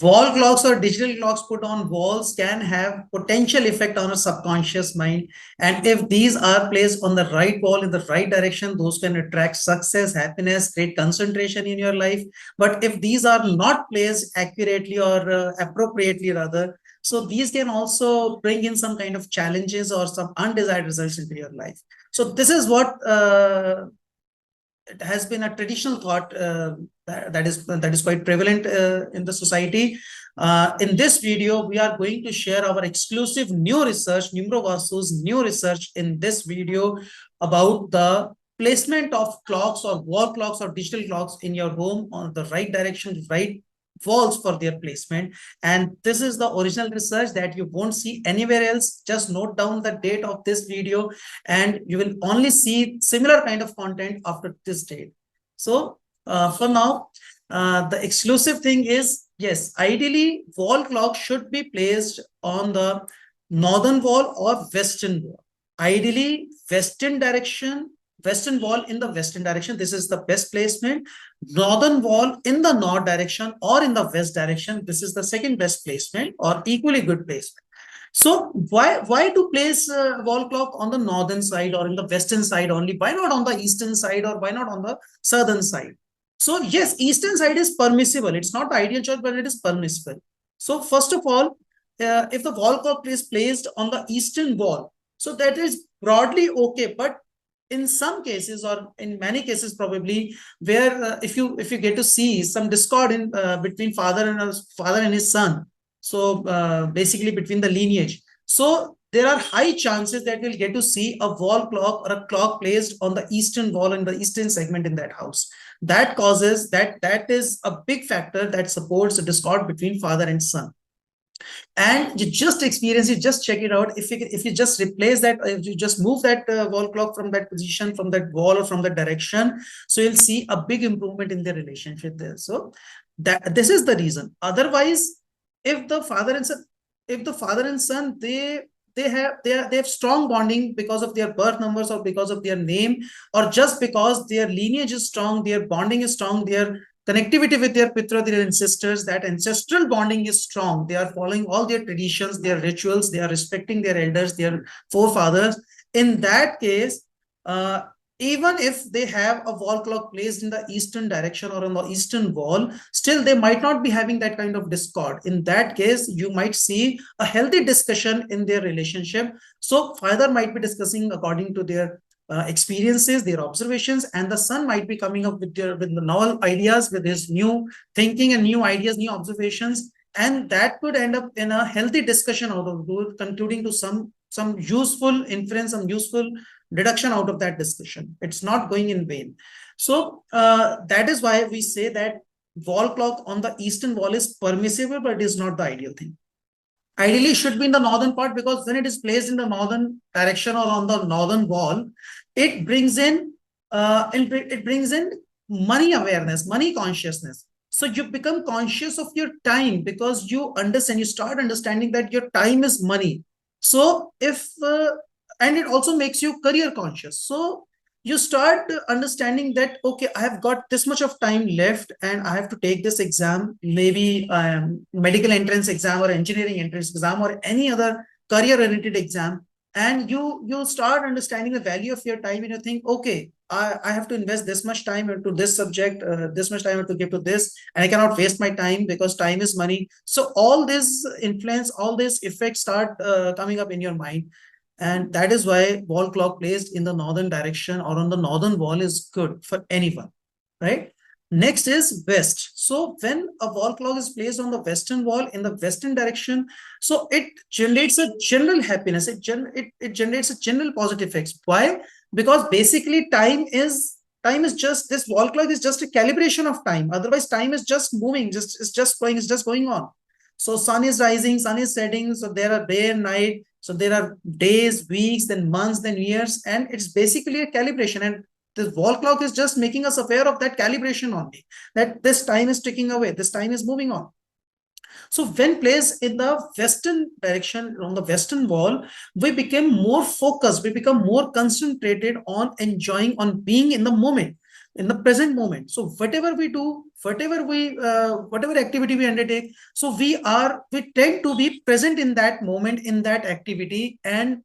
Wall clocks or digital clocks put on walls can have potential effect on a subconscious mind. And if these are placed on the right wall in the right direction, those can attract success, happiness, great concentration in your life. But if these are not placed accurately or appropriately rather, so these can also bring in some kind of challenges or some undesired results into your life. So this is what it has been a traditional thought that is quite prevalent in the society. In this video, we are going to share our exclusive new research, NumeroVastu's new research in this video about the placement of clocks or wall clocks or digital clocks in your home on the right direction, right walls for their placement. And this is the original research that you won't see anywhere else. Just note down the date of this video and you will only see similar kind of content after this date. So for now, the exclusive thing is, yes, ideally wall clock should be placed on the northern wall or western wall. Ideally western wall in the western direction, this is the best placement. Northern wall in the north direction or in the west direction, this is the second best placement or equally good placement. So why to place wall clock on the northern side or in the western side only? Why not on the eastern side or why not on the southern side? So yes, eastern side is permissible. It's not the ideal choice, but it is permissible. So first of all, if the wall clock is placed on the eastern wall, so that is broadly okay. But in some cases or in many cases probably where if you get to see some discord in between father and his son, so basically between the lineage, so there are high chances that we'll get to see a wall clock or a clock placed on the eastern wall in the eastern segment in that house. That causes that is a big factor that supports a discord between father and son. And you just experience it, just check it out. If you just replace that, if you just move that wall clock from that position, from that wall or from that direction, so you'll see a big improvement in the relationship there. So that this is the reason. Otherwise, if the father and son they have strong bonding because of their birth numbers or because of their name, or just because their lineage is strong, their bonding is strong, their connectivity with their pitra, their ancestors, that ancestral bonding is strong. They are following all their traditions, their rituals, they are respecting their elders, their forefathers. In that case, even if they have a wall clock placed in the eastern direction or on the eastern wall, still they might not be having that kind of discord. In that case, you might see a healthy discussion in their relationship. So father might be discussing according to their experiences, their observations, and the son might be coming up with the novel ideas, with his new thinking and new ideas, new observations, and that could end up in a healthy discussion out of it, concluding to some useful inference, some useful deduction out of that discussion. It's not going in vain. So that is why we say that wall clock on the eastern wall is permissible, but it is not the ideal thing. Ideally, it should be in the northern part, because when it is placed in the northern direction or on the northern wall, it brings in money awareness, money consciousness. So you become conscious of your time because you start understanding that your time is money. So and it also makes you career conscious. So you start understanding that, okay, I have got this much of time left and I have to take this exam, maybe medical entrance exam or engineering entrance exam or any other career related exam. And you start understanding the value of your time and you think, okay, I have to invest this much time into this subject, this much time I have to give to this, and I cannot waste my time because time is money. So all this influence, all this effects start coming up in your mind. And that is why wall clock placed in the northern direction or on the northern wall is good for anyone, right? Next is west. So when a wall clock is placed on the western wall in the western direction, so it generates a general happiness. It generates a general positive effects. Why? Because basically time is just, this wall clock is just a calibration of time. Otherwise, time is just moving, it's just going on. So sun is rising, sun is setting. So there are day and night. So there are days, weeks, then months, then years, and it's basically a calibration. And the wall clock is just making us aware of that calibration only, that this time is ticking away, this time is moving on. So when placed in the western direction on the western wall, we become more focused, we become more concentrated on enjoying, on being in the moment, in the present moment. So whatever we do, whatever activity we undertake, so we tend to be present in that moment, in that activity, and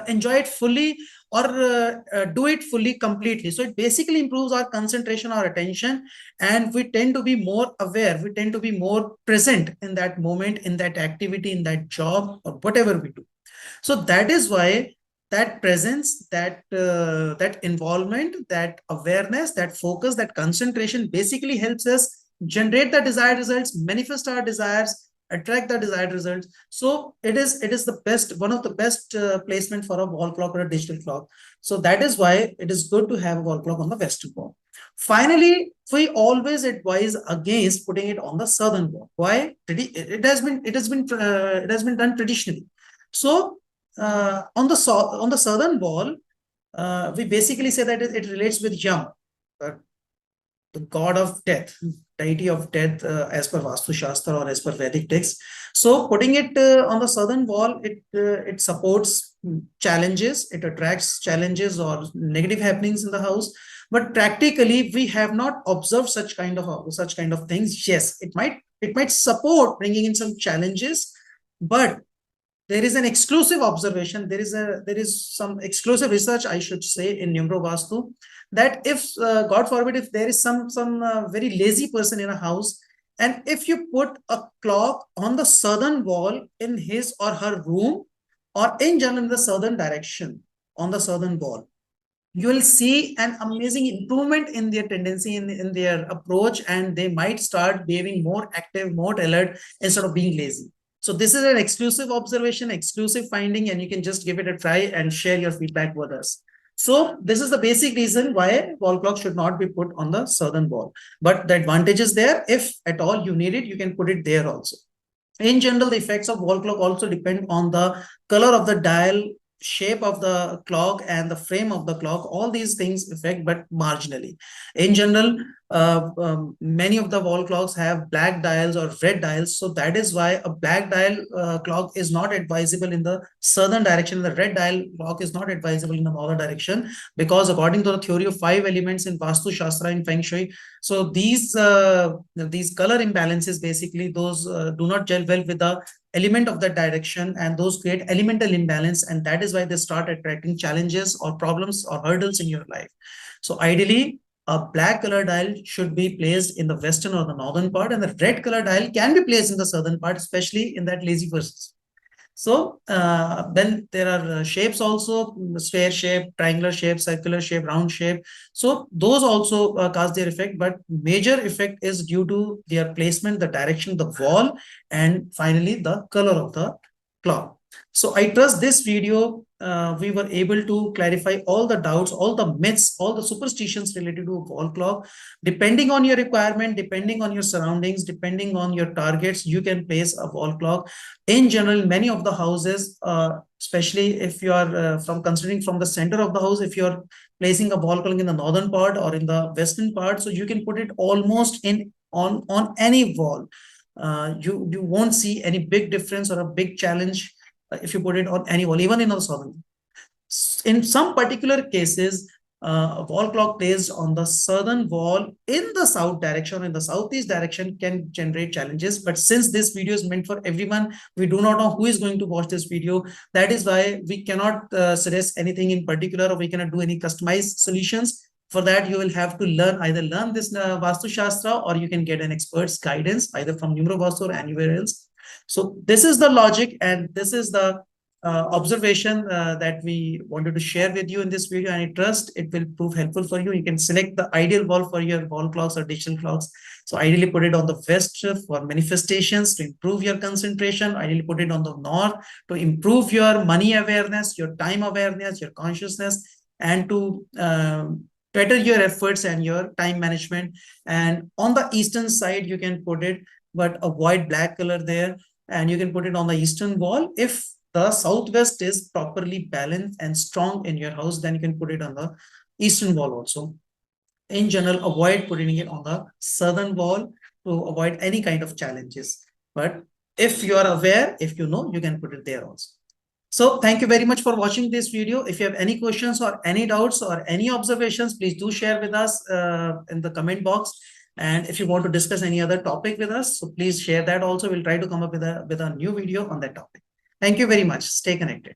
enjoy it fully, or do it fully completely. So it basically improves our concentration, our attention, and we tend to be more aware, we tend to be more present in that moment, in that activity, in that job, or whatever we do. So that is why that presence, that involvement, that awareness, that focus, that concentration basically helps us generate the desired results, manifest our desires, attract the desired results. So it is the best, one of the best placement for a wall clock or a digital clock. So that is why it is good to have a wall clock on the western wall. Finally, we always advise against putting it on the southern wall. Why? It has been done traditionally. So on the southern wall, we basically say that it relates with Yam, the god of death, deity of death, as per Vastu Shastra or as per Vedic texts. So putting it on the southern wall, it supports challenges, it attracts challenges or negative happenings in the house. But practically, we have not observed such kind of things. Yes, it might support bringing in some challenges, but there is an exclusive observation. There is some exclusive research, I should say, in NumeroVastu, that if God forbid, if there is some very lazy person in a house, and if you put a clock on the southern wall in his or her room, or in general in the southern direction on the southern wall, you will see an amazing improvement in their tendency, in their approach, and they might start behaving more active, more alert, instead of being lazy. So this is an exclusive observation, exclusive finding, and you can just give it a try and share your feedback with us. So this is the basic reason why wall clock should not be put on the southern wall. But the advantage is there. If at all you need it, you can put it there also. In general, the effects of wall clock also depend on the color of the dial, shape of the clock, and the frame of the clock. All these things affect, but marginally. In general, many of the wall clocks have black dials or red dials. So that is why a black dial clock is not advisable in the southern direction. The red dial clock is not advisable in the northern direction, because according to the theory of 5 elements in Vastu Shastra, in Feng Shui, so these color imbalances, basically those do not gel well with the element of that direction, and those create elemental imbalance, and that is why they start attracting challenges or problems or hurdles in your life. So ideally, a black color dial should be placed in the western or the northern part, and the red color dial can be placed in the southern part, especially in that lazy person. So then there are shapes also: sphere shape, triangular shape, circular shape, round shape. So those also cause their effect, but major effect is due to their placement, the direction of the wall, and finally the color of the clock. So I trust this video we were able to clarify all the doubts, all the myths, all the superstitions related to a wall clock. Depending on your requirement, depending on your surroundings, depending on your targets, you can place a wall clock. In general, many of the houses, especially if you are considering from the center of the house, if you're placing a wall clock in the northern part or in the western part, so you can put it almost on any wall. You won't see any big difference or a big challenge if you put it on any wall, even in the southern. In some particular cases, a wall clock placed on the southern wall in the south direction, in the southeast direction, can generate challenges. But since this video is meant for everyone, we do not know who is going to watch this video. That is why we cannot suggest anything in particular, or we cannot do any customized solutions. For that, you will have to either learn this Vastu Shastra, or you can get an expert's guidance either from NumeroVastu or anywhere else. So this is the logic, and this is the observation that we wanted to share with you in this video, and I trust it will prove helpful for you. You can select the ideal wall for your wall clocks or digital clocks. So ideally put it on the west for manifestations, to improve your concentration. Ideally put it on the north to improve your money awareness, your time awareness, your consciousness, and to better your efforts and your time management. And on the eastern side, you can put it, but avoid black color there, and you can put it on the eastern wall. If the southwest is properly balanced and strong in your house, then you can put it on the eastern wall also. In general, avoid putting it on the southern wall to avoid any kind of challenges. But if you are aware, if you know, you can put it there also. So thank you very much for watching this video. If you have any questions or any doubts or any observations, please do share with us in the comment box. And if you want to discuss any other topic with us, so please share that also. We'll try to come up with a new video on that topic. Thank you very much. Stay connected.